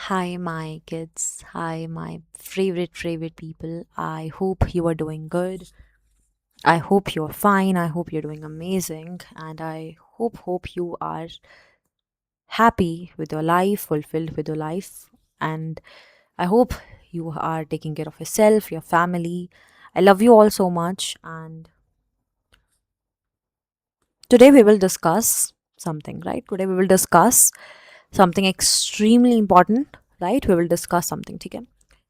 Hi, my kids. Hi, my favorite people. I hope you are doing good. I hope you're fine. I hope you're doing amazing. And I hope you are happy with your life, fulfilled with your life. And I hope you are taking care of yourself, your family. I love you all so much. And today we will discuss something, right? Today we will discuss something extremely important, right? We will discuss something, ठीक है?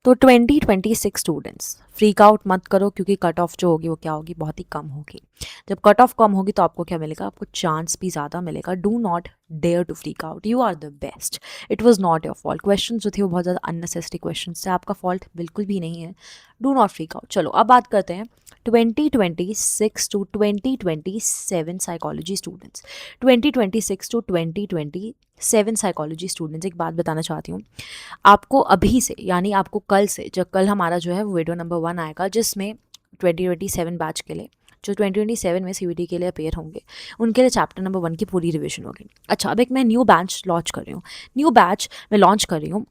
तो 2026 students freak out मत करो क्योंकि cut off जो होगी वो क्या होगी, बहुत ही कम होगी। जब कट ऑफ कम होगी तो आपको क्या मिलेगा, आपको चांस भी ज़्यादा मिलेगा। Do not dare to freak out, you are the best. It was not your fault. Question जो थे वो बहुत ज़्यादा अननेसेसरी क्वेश्चन थे, आपका फॉल्ट बिल्कुल भी नहीं है। Do not freak out. चलो अब बात करते हैं 2026 to 2027 psychology students. 2026 to 2027 psychology students, एक बात बताना चाहती हूँ आपको अभी से, यानी आपको कल से, जब कल हमारा जो है वो वीडियो नंबर 1 आएगा जिसमें 2027 बैच के लिए, जो 2027 में सीवीटी के लिए अपेयर होंगे, उनके लिए चैप्टर नंबर 1 की पूरी रिवीजन होगी। अच्छा, अब एक मैं न्यू बैच लॉन्च कर रही हूँ। न्यू बैच मैं लॉन्च कर रही हूँ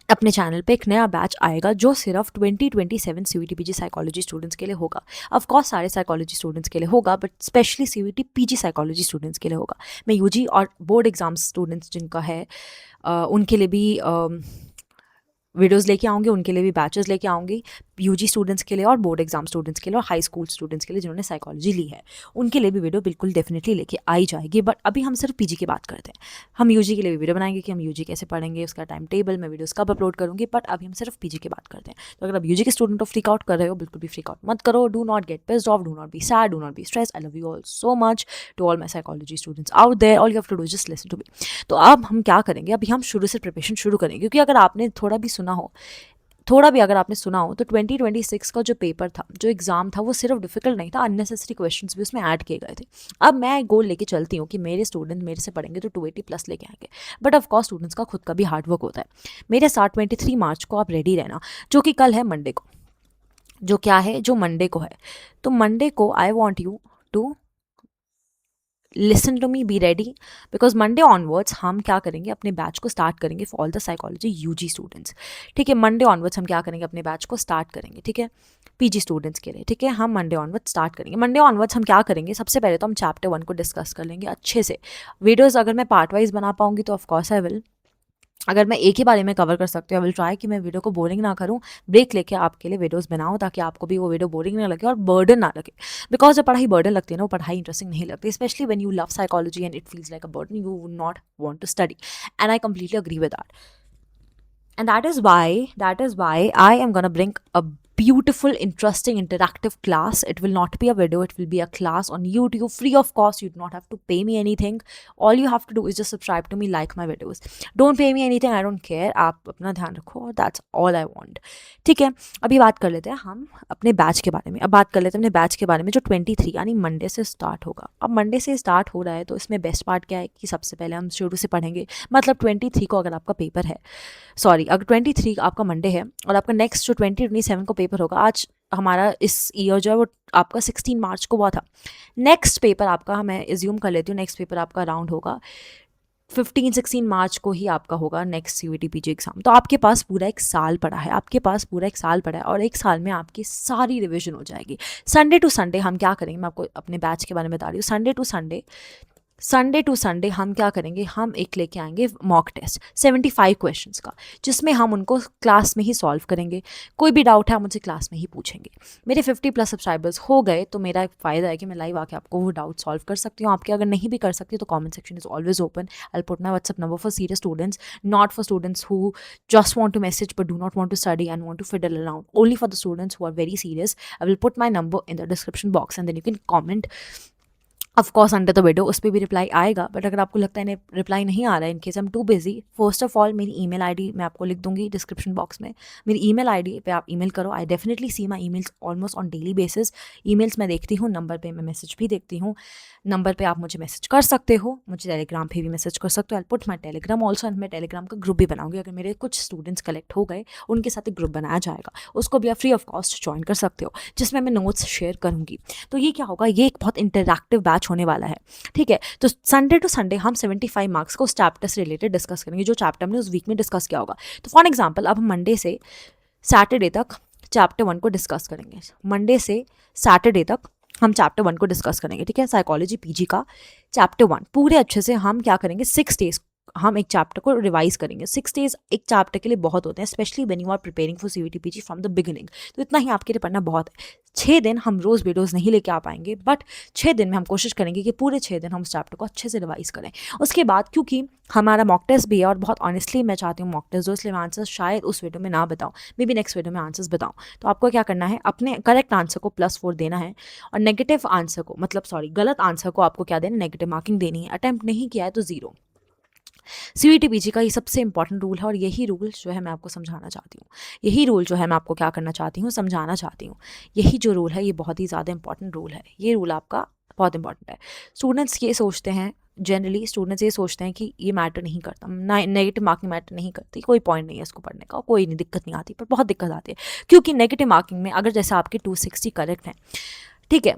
अपने चैनल पे। एक नया बैच आएगा जो सिर्फ 2027 सीवीटी पीजी साइकोलॉजी स्टूडेंट्स के लिए होगा। ऑफ कोर्स सारे साइकोलॉजी स्टूडेंट्स के लिए होगा, but specially CVT PG psychology students के लिए होगा। मैं यूजी और बोर्ड एग्जाम्स स्टूडेंट्स जिनका है उनके लिए भी वीडियोस लेके आऊँगी, उनके लिए भी बैचेस लेके आऊँगी। यूजी स्टूडेंट्स के लिए और बोर्ड एग्जाम स्टूडेंट्स के लिए और हाई स्कूल स्टूडेंट्स के लिए जिन्होंने साइकोलॉजी ली है, उनके लिए भी वीडियो बिल्कुल डेफिनेटली लेके आई जाएगी। बट अभी हम सिर्फ पीजी की बात करते हैं। हम यूजी के लिए भी वीडियो बनाएंगे कि हम यूजी कैसे पढ़ेंगे, उसका टाइम टेबल, मैं वीडियोस कब अपलोड करूँगी, बट अभी हम सिर्फ पीजी की बात करते हैं। तो अगर आप यूजी के स्टूडेंट ऑफ फ्रीक आउट कर रहे हो, बिल्कुल भी फ्रीक आउट मत करो। Do not get pissed off, do not be sad, do not be stress. I love you all so much. To all my psychology students out there, all you have to do just listen to me. तो अब हम क्या करेंगे, अभी हम शुरू से preparation शुरू करेंगे, क्योंकि अगर आपने थोड़ा भी अगर आपने सुना हो तो 2026 का जो पेपर था, जो एग्ज़ाम था, वो सिर्फ डिफिकल्ट नहीं था, अननेसेसरी क्वेश्चंस भी उसमें ऐड किए गए थे। अब मैं गोल लेके चलती हूँ कि मेरे स्टूडेंट मेरे से पढ़ेंगे तो 280 प्लस लेके आएंगे, बट ऑफकोर्स स्टूडेंट्स का खुद का भी हार्ड वर्क होता है। मेरे साथ 23 मार्च को आप रेडी रहना, जो कि कल है, मंडे को, जो क्या है, जो मंडे को है। तो मंडे को I want you to listen to me, be ready, because Monday onwards हम क्या करेंगे, अपने बैच को स्टार्ट करेंगे for all the psychology UG students. ठीक है, मंडे ऑनवर्ड्स हम क्या करेंगे, अपने बैच को स्टार्ट करेंगे। ठीक है, पीजी स्टूडेंट्स के लिए। ठीक है, हम मंडे ऑनवर्ड्स स्टार्ट करेंगे। मंडे ऑनवर्ड्स हम क्या करेंगे, सबसे पहले तो हम चैप्टर 1 को डिस्कस कर लेंगे अच्छे से। वीडियोज़ अगर मैं पार्ट वाइज बना पाऊंगी तो ऑफकोर्स आई विल। अगर मैं एक ही बारे में कवर कर सकती हूँ, आई विल ट्राई कि मैं वीडियो को बोरिंग ना करूँ, ब्रेक लेके आपके लिए वीडियोस बनाऊँ, ताकि आपको भी वो वीडियो बोरिंग ना लगे और बर्डन ना लगे। बिकॉज जब पढ़ाई बर्डन लगती है ना, वो पढ़ाई इंटरेस्टिंग नहीं लगती, specially when you love psychology and it feels like a burden, you would not want to study, and I completely agree with that. And that is why I am gonna bring a beautiful, interesting, interactive class. It will not be a video, it will be a class on YouTube, free of cost. You do not have to pay me anything. All you have to do is just subscribe to me, like my videos. Don't pay me anything, I don't care. आप अपना ध्यान रखो, और that's all I want. ठीक है, अभी बात कर लेते हैं हम अपने बैच के बारे में। अब बात कर लेते हैं अपने बैच के बारे में, जो 23 यानी मंडे से स्टार्ट होगा। अब मंडे से स्टार्ट हो रहा है तो इसमें बेस्ट पार्ट क्या है कि सबसे पहले हम शुरू से पढ़ेंगे। मतलब 23 को अगर आपका पेपर है, सॉरी, अगर 23 आपका मंडे है और आपका नेक्स्ट जो 2027 को पेपर होगा, आज हमारा इस ईयर जो है वो आपका 16 मार्च को हुआ था। नेक्स्ट पेपर आपका, मैं एज्यूम कर लेती हूँ, नेक्स्ट पेपर आपका राउंड होगा 15-16 मार्च को ही आपका होगा नेक्स्ट सीवीटी पीजी एग्जाम। तो आपके पास पूरा एक साल पड़ा है, आपके पास पूरा एक साल पड़ा है, और एक साल में आपकी सारी रिविजन हो जाएगी। संडे टू संडे हम क्या करेंगे, मैं आपको अपने बैच के बारे में बता रही हूँ। संडे टू संडे हम क्या करेंगे, हम एक लेके आएंगे मॉक टेस्ट 75 क्वेश्चंस का, जिसमें हम उनको क्लास में ही सॉल्व करेंगे। कोई भी डाउट है, मुझे क्लास में ही पूछेंगे। मेरे 50 प्लस सब्सक्राइबर्स हो गए तो मेरा एक फ़ायदा है कि मैं लाइव आके आपको वो डाउट सॉल्व कर सकती हूँ। आपके अगर नहीं भी कर सकती तो comment section is always open. I put my WhatsApp number for serious students, not for students who just want to message but do not want to study and want to fiddle around. Only for the students who are very serious. I will put my number in the description box and then you can comment of course under the video, उस पर भी reply आएगा। But अगर आपको लगता है reply नहीं आ रहा है, in case I am too busy, first of all मेरी ईमेल आईडी मैं आपको लिख दूंगी डिस्क्रिप्शन बॉक्स में। मेरी ईमेल आईडी पे आप ईमेल करो। I definitely see my emails almost on daily basis. Emails मैं देखती हूँ, नंबर पे मैं मैसेज भी देखती हूँ। नंबर पे आप मुझे मैसेज कर सकते हो, मुझे टेलीग्राम पे भी मैसेज कर सकते हो। आई put my Telegram also, and मैं टेलीग्राम का ग्रुप भी बनाऊंगी। अगर मेरे कुछ स्टूडेंट्स कलेक्ट हो गए, उनके साथ एक ग्रुप बनाया जाएगा, उसको भी आप फ्री ऑफ कॉस्ट ज्वाइन कर सकते हो, जिसमें मैं नोट्स शेयर करूँगी। तो ये क्या होगा, ये एक बहुत इंटरैक्टिव बैच बैच होने वाला है, ठीक है। तो संडे टू संडे हम 75 मार्क्स को उस चैप्टर से रिलेटेड डिस्कस करेंगे जो चैप्टर हमने उस वीक में डिस्कस किया होगा। तो फॉर एग्जाम्पल अब हम मंडे से सैटरडे तक चैप्टर 1 को डिस्कस करेंगे, मंडे से सैटरडे तक हम चैप्टर 1 को डिस्कस करेंगे, ठीक है। साइकोलॉजी पीजी का चैप्टर 1 पूरे अच्छे से हम क्या करेंगे, 6 डेज हम एक चैप्टर को रिवाइज करेंगे। 6 डेज एक चैप्टर के लिए बहुत होते हैं, specially when you are preparing for CUET PG from the beginning. तो इतना ही आपके लिए पढ़ना बहुत है। 6 दिन हम रोज़ वीडियोज़ नहीं लेके आ पाएंगे, बट 6 दिन में हम कोशिश करेंगे कि पूरे 6 दिन हम उस चैप्टर को अच्छे से रिवाइज करें। उसके बाद क्योंकि हमारा मॉक टेस्ट भी है और बहुत ऑनेस्टली मैं चाहती हूँ मॉक टेस्ट दो, इसलिए मैं आंसर्स शायद उस वीडियो में ना बताऊँ, मे बी नेक्स्ट वीडियो में आंसर्स बताऊँ। तो आपको क्या करना है, अपने करेक्ट आंसर को +4 देना है और नेगेटिव आंसर को गलत आंसर को आपको क्या देना, नेगेटिव मार्किंग देनी है। अटेम्प्ट नहीं किया है तो 0। सीयूटी पीजी का ये सबसे इंपॉर्टेंट रूल है और यही रूल जो है मैं आपको समझाना चाहती हूँ। यही रूल जो है मैं आपको क्या करना चाहती हूँ, समझाना चाहती हूँ। यही जो रूल है ये बहुत ही ज़्यादा इंपॉर्टेंट रूल है। ये रूल आपका बहुत इंपॉर्टेंट है। स्टूडेंट्स ये सोचते हैं, जनरली स्टूडेंट्स ये सोचते हैं कि ये मैटर नहीं करता, नेगेटिव मार्किंग मैटर नहीं करती, कोई पॉइंट नहीं है इसको पढ़ने का, कोई नहीं, दिक्कत नहीं आती। पर बहुत दिक्कत आती है, क्योंकि नेगेटिव मार्किंग में अगर जैसे आपके 260 करेक्ट हैं, ठीक है,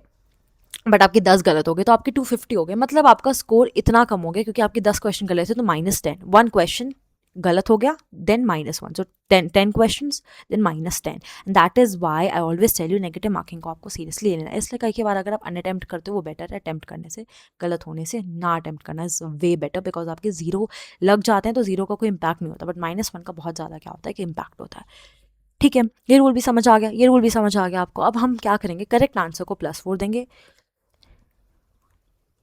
बट आपके 10 गलत हो गए तो आपके 250 हो गए, मतलब आपका स्कोर इतना कम हो गया क्योंकि आपके 10 क्वेश्चन गलत थे तो -10, 1 क्वेश्चन गलत हो गया then -1, so 10 questions then -10। And that is why I always tell you negative marking को आपको सीरियसली लेना है। इसलिए कई बार अगर आप अनअटेम्प्ट करते हो वो बेटर है अटेम्प्ट करने से, गलत होने से ना अटेम्प्ट करना इज वे बेटर, बिकॉज आपके 0 लग जाते हैं तो 0 का कोई इंपैक्ट नहीं होता, बट -1 का बहुत ज़्यादा क्या होता है कि इंपैक्ट होता है, ठीक है। ये रूल भी समझ आ गया, ये रूल भी समझ आ गया आपको। अब हम क्या करेंगे, करेक्ट आंसर को +4 देंगे,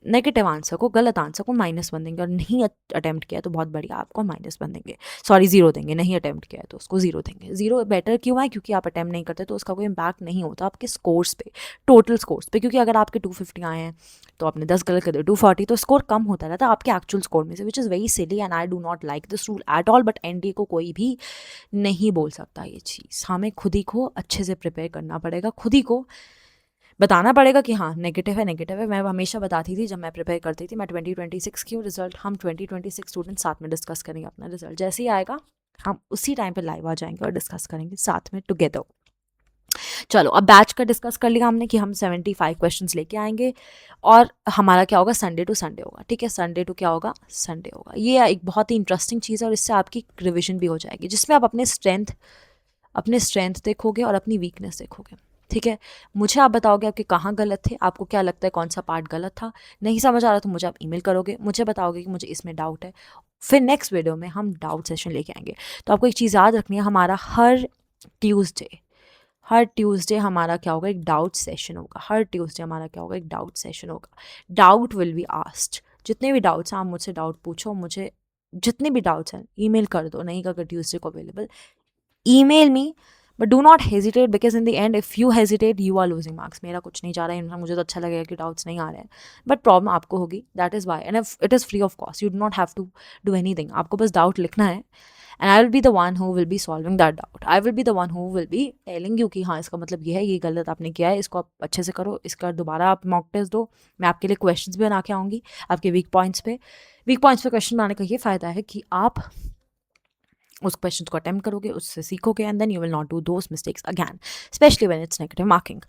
नेगेटिव आंसर को, गलत आंसर को -1 देंगे, और नहीं अटेम्प्ट किया तो बहुत बढ़िया आपको -1 देंगे, 0 देंगे। नहीं अटेम्प्ट किया है तो उसको 0 देंगे। 0 बेटर क्यों है, क्योंकि आप अटेम्प्ट नहीं करते तो उसका कोई इंपैक्ट नहीं होता आपके स्कोर्स पे, टोटल स्कोर्स पे। क्योंकि अगर आपके 250 आए हैं तो आपने 10 गलत कर दिए 240, तो स्कोर कम होता रहता है आपके एक्चुअल स्कोर में से, which is very silly and I do not like this rule at all. But NDA को कोई भी नहीं बोल सकता ये चीज़, हमें खुद ही को अच्छे से प्रिपेयर करना पड़ेगा, खुद ही को बताना पड़ेगा कि हाँ नेगेटिव है, नेगेटिव है। मैं हमेशा बताती थी जब मैं प्रिपेयर करती थी, मैं 2026 की रिजल्ट, हम 2026 स्टूडेंट साथ में डिस्कस करेंगे अपना रिजल्ट, जैसे ही आएगा हम उसी टाइम पे लाइव आ जाएंगे और डिस्कस करेंगे साथ में टुगेदर। चलो अब बैच का डिस्कस कर लिया हमने कि हम 75 क्वेश्चंस लेके आएंगे और हमारा क्या होगा, संडे टू संडे होगा, ठीक है। संडे टू क्या होगा, संडे होगा। ये एक बहुत ही इंटरेस्टिंग चीज़ है और इससे आपकी रिविजन भी हो जाएगी, जिसमें आप अपने स्ट्रेंथ देखोगे और अपनी वीकनेस देखोगे, ठीक है। मुझे आप बताओगे आपके कहाँ गलत थे, आपको क्या लगता है कौन सा पार्ट गलत था, नहीं समझ आ रहा तो मुझे आप ईमेल करोगे, मुझे बताओगे कि मुझे इसमें डाउट है, फिर नेक्स्ट वीडियो में हम डाउट सेशन लेके आएंगे। तो आपको एक चीज़ याद रखनी है, हमारा हर ट्यूसडे हमारा क्या होगा, एक डाउट सेशन होगा। हर ट्यूसडे हमारा क्या होगा, एक डाउट सेशन होगा। डाउट विल बी आस्क्ड, जितने भी डाउट्स हैं आप मुझसे डाउट पूछो, मुझे जितने भी डाउट्स हैं ईमेल कर दो, नहीं अगर ट्यूसडे को available email me, but do not hesitate, because in the end if you hesitate you are losing marks। मेरा कुछ नहीं जा रहा है, मुझे तो अच्छा लगेगा कि डाउट्स नहीं आ रहे हैं, बट प्रॉब्लम आपको होगी, that is why. And it is free of cost, you do not have to do anything, आपको बस डाउट लिखना है and I will be the one who will be solving that doubt. I will be the one who will be telling you कि हाँ इसका मतलब ये है, ये गलत आपने किया है, इसको आप अच्छे से करो, इसका दोबारा आप मॉक टेस्ट दो। मैं आपके लिए क्वेश्चंस भी बना के आऊँगी आपके वीक पॉइंट्स पे क्वेश्चन बनाने का ये फ़ायदा है कि आप उस क्वेश्चन को अटेम्प्ट करोगे, उससे सीखोगे and then you will not do those mistakes again, specially when it's negative marking.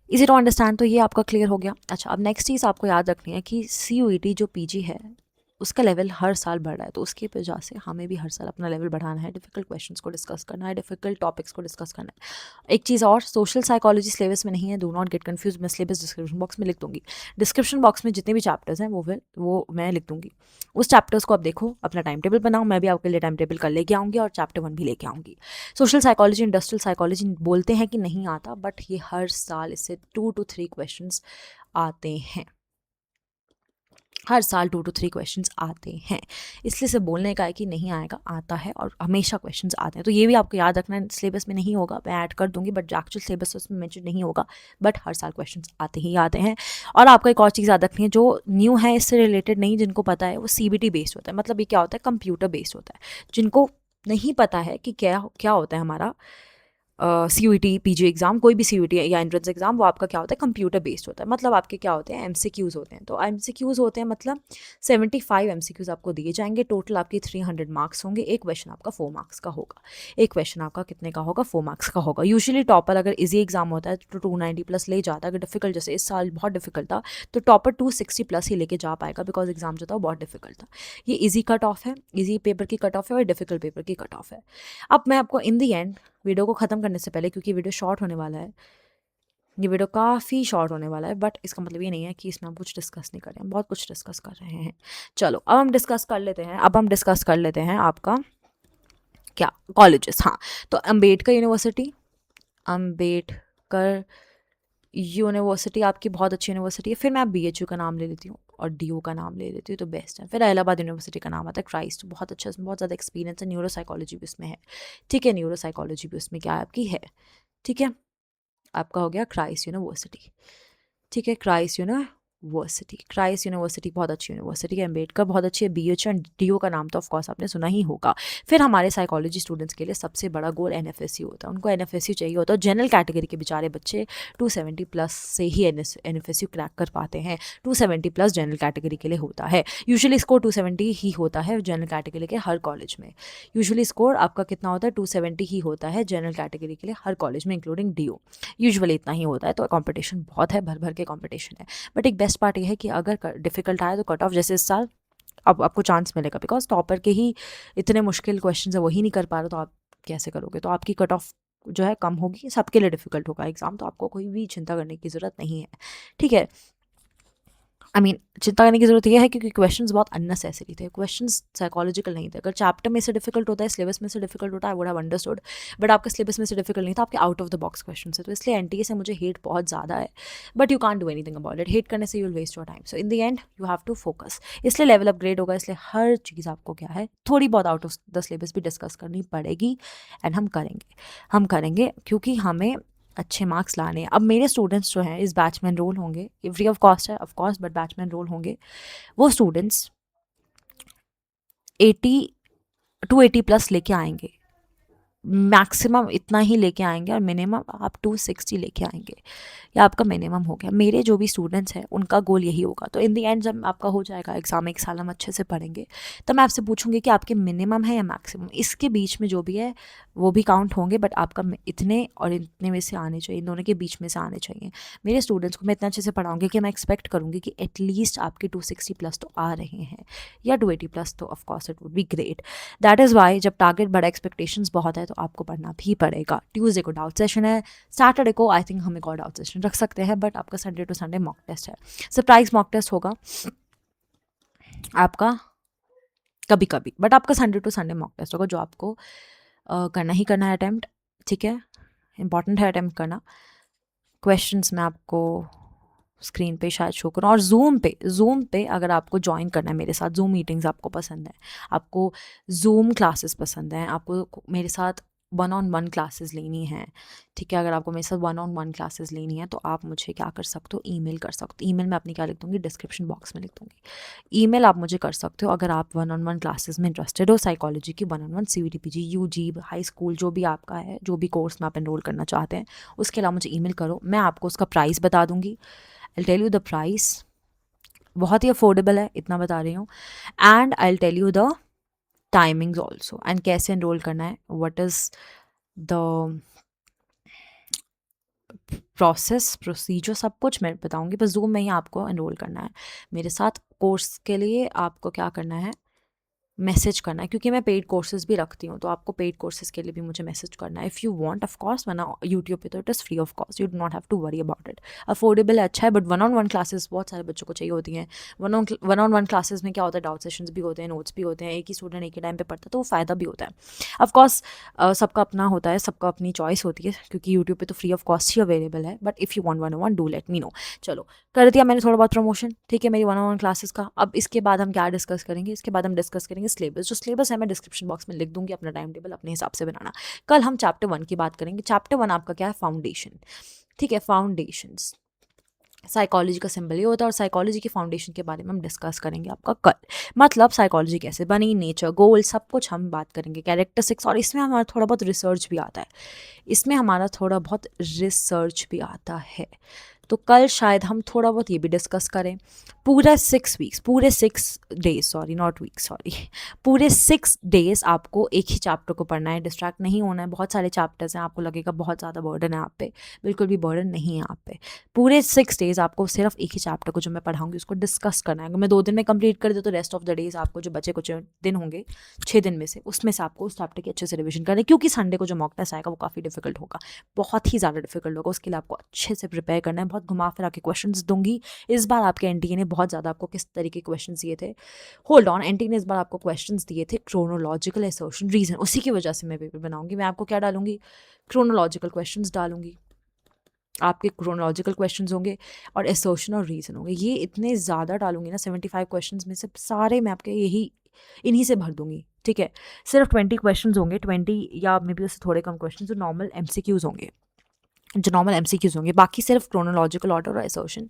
Easy to understand, तो ये आपका क्लियर हो गया। अच्छा, अब नेक्स्ट चीज़ आपको याद रखनी है कि CUET जो PG है उसका लेवल हर साल बढ़ रहा है, तो उसकी वजह से हमें भी हर साल अपना लेवल बढ़ाना है, डिफिकल्ट क्वेश्चंस को डिस्कस करना है, डिफिकल्ट टॉपिक्स को डिस्कस करना है। एक चीज़ और, सोशल साइकोलॉजी सिलेबस में नहीं है, डू नॉट गेट कन्फ्यूज। मैं सिलेबस डिस्क्रिप्शन बॉक्स में लिख दूंगी, डिस्क्रिप्शन बॉक्स में जितने भी चैप्टर्स हैं वो मैं लिख दूंगी। उस चैप्टर्स को आप देखो, अपना टाइम टेबल बनाओ, मैं भी आपके लिए टाइम टेबल कर लेके आऊँगी और चैप्टर 1 भी लेके आऊँगी। सोशल साइकोलॉजी, इंडस्ट्रियल साइकोलॉजी बोलते हैं कि नहीं आता, बट ये हर साल इससे 2 to 3 क्वेश्चंस आते हैं, हर साल 2 to 3 क्वेश्चंस आते हैं। इसलिए से बोलने का है कि नहीं आएगा, आता है और हमेशा क्वेश्चंस आते हैं। तो ये भी आपको याद रखना है, सिलेबस में नहीं होगा, मैं ऐड कर दूंगी, बट एक्चुअल सिलेबस उसमें मेंशन नहीं होगा, बट हर साल क्वेश्चंस आते ही आते हैं। और आपको एक और चीज़ याद रखनी है, जो न्यू है इससे रिलेटेड नहीं, जिनको पता है वो CBT बेस्ड होता है। मतलब ये क्या होता है, कंप्यूटर बेस्ड होता है। जिनको नहीं पता है कि क्या क्या होता है हमारा CUET PG एग्ज़ाम, कोई भी CUET या एंट्रेंस एग्ज़ाम, वो आपका क्या होता है, कंप्यूटर बेस्ड होता है। मतलब आपके क्या होते हैं, MCQs होते हैं। तो MCQs होते हैं मतलब 75 MCQs आपको दिए जाएंगे। टोटल आपकी 300 मार्क्स होंगे। एक क्वेश्चन आपका 4 मार्क्स का होगा। एक क्वेश्चन आपका कितने का होगा, 4 मार्क्स का होगा। यूजुअली टॉपर अगर इजी एग्जाम होता है तो 290 प्लस ले जाता है। अगर डिफिकल्ट, जैसे इस साल बहुत डिफिकल्ट था, तो टॉपर 260 प्लस ही लेके जा पाएगा, बिकॉज एग्जाम जो था वो बहुत डिफिकल्ट था। ये ईजी कट ऑफ है, ईजी पेपर की कट ऑफ है और डिफिकल्ट पेपर की कट ऑफ है। अब मैं आपको इन दी एंड, वीडियो को ख़त्म करने से पहले, क्योंकि वीडियो शॉर्ट होने वाला है, ये वीडियो काफ़ी शॉर्ट होने वाला है, बट इसका मतलब ये नहीं है कि इसमें हम कुछ डिस्कस नहीं कर रहे हैं, बहुत कुछ डिस्कस कर रहे हैं। चलो अब हम डिस्कस कर लेते हैं, आपका क्या कॉलेजेस। हाँ, तो अम्बेडकर यूनिवर्सिटी, अम्बेडकर यूनिवर्सिटी आपकी बहुत अच्छी यूनिवर्सिटी है। फिर मैं BHU का नाम ले लेती हूँ और DU का नाम ले लेती हूँ, तो बेस्ट है। फिर इलाहाबाद यूनिवर्सिटी का नाम आता है क्राइस्ट, बहुत अच्छा, इसमें बहुत ज़्यादा एक्सपीरियंस है। न्यूरोसाइकोलॉजी भी उसमें है, ठीक है, न्यूरोसाइकोलॉजी भी उसमें क्या है, आपकी है, ठीक है। आपका हो गया क्राइस्ट यूनिवर्सिटी, ठीक है, क्राइस्ट यूनिवर्सिटी बहुत अच्छी यूनिवर्सिटी है। अम्बेडकर बहुत अच्छी है। BHU एंड DU का नाम तो ऑफ कोर्स आपने सुना ही होगा। फिर हमारे साइकोलॉजी स्टूडेंट्स के लिए सबसे बड़ा गोल NFSU होता है। उनको NFSU चाहिए होता है। जनरल कैटेगरी के बेचारे बच्चे 270 प्लस से ही NFSU क्रैक कर पाते हैं। 270 प्लस जनरल कैटेगरी के लिए होता है। यूजुअली स्कोर 270 ही होता है जनरल कैटेगरी के हर कॉलेज में। यूजुअली स्कोर आपका कितना होता है, 270 ही होता है जनरल कैटेगरी के लिए हर कॉलेज में, इंक्लूडिंग DU। यूजुअली इतना ही होता है। तो कंपटीशन बहुत है, भर भर के कंपटीशन है। बट एक बेस्ट पार्ट ये है कि अगर डिफिकल्ट आए तो कट ऑफ, जैसे इस साल अब आपको चांस मिलेगा, बिकॉज टॉपर के ही इतने मुश्किल क्वेश्चन है, वही नहीं कर पा रहे, तो आप कैसे करोगे। तो आपकी कट ऑफ जो है कम होगी। सबके लिए डिफिकल्ट होगा एग्जाम, तो आपको कोई भी चिंता करने की ज़रूरत नहीं है, ठीक है। चिंता करने की जरूरत यह है क्योंकि क्वेश्चंस बहुत अननेसेसरी थे। क्वेश्चंस साइकोलॉजिकल नहीं थे। अगर चैप्टर में से डिफिकल्ट होता है, सिलेबस में से डिफिकल्ट होता है, I would have understood, but आपके सिलेबस में से डिफिकल्ट नहीं था, आपके out of the box question है। तो इसलिए NTA से मुझे हेट बहुत ज़्यादा है, but you can't do anything about it. Hate करने से you will waste your time. So in the end you have to focus. इसलिए लेवल अपग्रेड होगा, इसलिए हर चीज़ आपको क्या है, थोड़ी बहुत आउट ऑफ द सिलेबस भी डिस्कस करनी पड़ेगी, एंड हम करेंगे क्योंकि हमें अच्छे मार्क्स लाने हैं। अब मेरे स्टूडेंट्स जो हैं इस बैच में एनरोल होंगे, ये फ्री ऑफ कॉस्ट है ऑफ कोर्स, बट बैच में एनरोल होंगे वो स्टूडेंट्स 80 280 प्लस लेके आएंगे। मैक्सिमम इतना ही लेके आएंगे और मिनिमम आप 260 लेके आएंगे। या आपका मिनिमम हो गया। मेरे जो भी स्टूडेंट्स हैं उनका गोल यही होगा। तो इन दी एंड जब आपका हो जाएगा एग्ज़ाम, एक साल हम अच्छे से पढ़ेंगे, तो मैं आपसे पूछूंगी कि आपके मिनिमम है या मैक्सिमम। इसके बीच में जो भी है वो भी काउंट होंगे, बट आपका इतने और इतने में से आने चाहिए, इन दोनों के बीच में से आने चाहिए। मेरे स्टूडेंट्स को मैं इतना अच्छे से पढ़ाऊंगी कि मैं एक्सपेक्ट करूँगी कि एटलीस्ट आपके 260 प्लस तो आ रहे हैं, या 280 प्लस, तो of course it would be great. That is Y जब टारगेट बड़ा, एक्सपेक्टेशंस बहुत है, तो आपको पढ़ना भी पड़ेगा। ट्यूसडे को डाउट सेशन है, सैटरडे को आई थिंक हम एक और डाउट सेशन रख सकते हैं, बट आपका Sunday to Sunday mock test है। सरप्राइज मॉक टेस्ट होगा आपका कभी कभी, बट आपका Sunday to Sunday mock test होगा, जो आपको करना ही करना है अटैम्प्ट, ठीक है। इंपॉर्टेंट है अटैम्प्ट करना। क्वेश्चंस मैं आपको स्क्रीन पे शायद शो करूँ, और जूम पे अगर आपको ज्वाइन करना है मेरे साथ, जूम मीटिंग्स आपको पसंद है, आपको जूम क्लासेस पसंद हैं, आपको मेरे साथ 1-on-1 क्लासेस लेनी है, ठीक है। अगर आपको मेरे साथ 1-on-1 क्लासेस लेनी है तो आप मुझे क्या कर सकते हो, ईमेल कर सकते हो। ईमेल में अपनी क्या लिख दूँगी, डिस्क्रिप्शन बॉक्स में लिख दूँगी। ईमेल आप मुझे कर सकते हो अगर आप 1-on-1 क्लासेस में इंटरेस्टेड हो। साइकोलॉजी की 1-on-1 CUET PG UG high school जो भी आपका है, जो भी कोर्स में आप एनरोल करना चाहते हैं, उसके अलावा मुझे ईमेल करो। मैं आपको उसका प्राइस बता दूँगी। I'll tell you the price, बहुत ही अफोर्डेबल है, इतना बता रही हूँ। And I'll tell you the timings also, and कैसे एनरोल करना है, व्हाट इज़ द प्रोसीजर, सब कुछ मैं बताऊँगी। बस जूम में ही आपको एनरोल करना है मेरे साथ। कोर्स के लिए आपको क्या करना है, मैसेज करना है, क्योंकि मैं पेड कोर्सेज भी रखती हूँ, तो आपको पेड कोर्सेज के लिए भी मुझे मैसेज करना है if you want, of course. वरना यूट्यूब पे तो it is free of cost, you do not have to worry about it. Affordable है, अच्छा है, बट 1-on-1 क्लासेस बहुत सारे बच्चों को चाहिए होती हैं। 1-on-1 क्लासेस में क्या होता है, डाउट सेशंस भी होते हैं, नोट्स भी होते हैं, एक ही स्टूडेंट एक ही टाइम पे पढ़ता है, तो वो फ़ायदा भी होता है। ऑफकोर्स सबका अपना होता है, सबका अपनी चॉइस होती है, क्योंकि यूट्यूब पे तो फ्री ऑफ कॉस्ट ही अवेलेबल है। But if you want 1-on-1 do let me know. चलो, कर दिया मैंने थोड़ा बहुत प्रमोशन, ठीक है, मेरी 1-on-1 क्लासेस का। अब इसके बाद हम क्या डिस्कस करेंगे, इसके बाद हम डिस्कस करेंगे सिलेबस। जो सिलेबस है मैं डिस्क्रिप्शन बॉक्स में लिख दूंगी, अपना टाइम टेबल अपने हिसाब से बनाना। कल हम चैप्टर 1 की बात करेंगे। चैप्टर 1 आपका क्या है, फाउंडेशन, ठीक है, फाउंडेशंस। साइकोलॉजी का सिंबल ये होता है और साइकोलॉजी के फाउंडेशन के बारे में हम डिस्कस करेंगे आपका कल। मतलब साइकोलॉजी कैसे बनी, नेचर, गोल, सब कुछ हम बात करेंगे, कैरेक्टरिस्टिक्स, और इसमें हमारा थोड़ा बहुत रिसर्च भी आता है। इसमें हमारा थोड़ा बहुत रिसर्च भी आता है। तो कल शायद हम थोड़ा बहुत ये भी डिस्कस करें। पूरा 6 वीक्स, पूरे 6 days, sorry not weeks, sorry, पूरे 6 डेज आपको एक ही चैप्टर को पढ़ना है, डिस्ट्रैक्ट नहीं होना है। बहुत सारे चैप्टर्स हैं, आपको लगेगा बहुत ज़्यादा बर्डन है आप पे, बिल्कुल भी बर्डन नहीं है आप पे। पूरे 6 डेज आपको सिर्फ एक ही चैप्टर को जो मैं पढ़ाऊंगी उसको डिस्कस करना है। अगर मैं 2 दिन में कंप्लीट कर दूँ तो रेस्ट ऑफ द डेज आपको जो बचे कुछ दिन होंगे 6 दिन में से, उसमें से आपको उस चैप्टर की अच्छे से रिविजन करना है, क्योंकि संडे को जो मॉक टेस्ट आएगा वो काफ़ी डिफिकल्ट होगा, बहुत ही ज़्यादा डिफिकल्ट होगा। उसके लिए आपको अच्छे से प्रिपेयर करना है। बहुत घुमा फिरा के क्वेश्चंस दूंगी इस बार। आपके एनटीए ने बहुत ज़्यादा आपको किस तरीके के क्वेश्चंस दिए थे, होल्ड ऑन, एनटीए ने इस बार आपको क्वेश्चंस दिए थे क्रोनोलॉजिकल असर्शन रीजन, उसी की वजह से मैं पेपर बनाऊंगी। मैं आपको क्या डालूंगी, क्रोनोलॉजिकल क्वेश्चंस डालूंगी। आपके क्रोनोलॉजिकल क्वेश्चंस होंगे और एसर्शन और रीजन होंगे, ये इतने ज़्यादा डालूंगी ना। 75 क्वेश्चंस में से सारे मैं आपके यही इन्हीं से भर दूंगी, ठीक है। सिर्फ 20 क्वेश्चंस होंगे, 20 या मे बी उससे थोड़े कम क्वेश्चन जो नॉर्मल एमसीक्यूज होंगे, बाकी सिर्फ क्रोनोलॉजिकल ऑर्डर और एसर्शन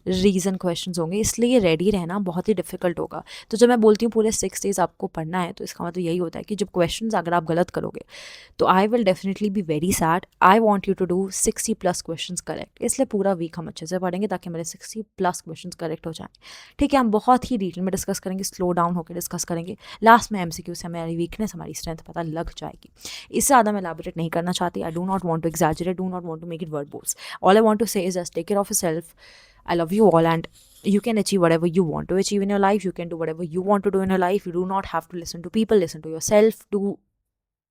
रीज़न क्वेश्चंस होंगे, इसलिए रेडी रहना बहुत ही डिफिकल्ट होगा। तो जब मैं बोलती हूँ पूरे 6 डेज आपको पढ़ना है, तो इसका मतलब यही होता है कि जब क्वेश्चंस अगर आप गलत करोगे तो I will definitely be very sad. I want you to do 60+ questions correct, इसलिए पूरा वीक हम अच्छे से पढ़ेंगे ताकि हमारे 60+ क्वेश्चंस करेक्ट हो जाएं, ठीक है। हम बहुत ही डिटेल में डिस्कस करेंगे, स्लो डाउन होकर डिस्कस करेंगे। लास्ट में एमसीक्यू से हमारी वीकनेस, हमारी स्ट्रेंथ पता लग जाएगी। इससे ज़्यादा मैं एलैबोरेट नहीं करना चाहती। I do not want to exaggerate, do not want to make it verbose. All I want to say is just take care of yourself. I love you all, and you can achieve whatever you want to achieve in your life. You can do whatever you want to do in your life. You do not have to listen to people, listen to yourself, do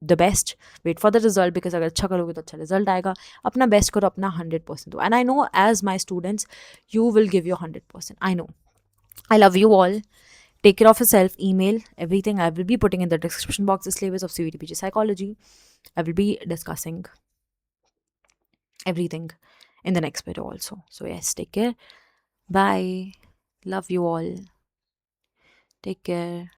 the best, wait for the result, because अगर अच्छा करोगे तो अच्छा result आएगा। अपना best करो, अपना 100% दो, and I know as my students you will give your 100%. I know. I love you all. Take care of yourself. Email everything I will be putting in the description box, the syllabus of CVT PG psychology. I will be discussing everything in the next video also. So yes, take care. Bye. Love you all. Take care.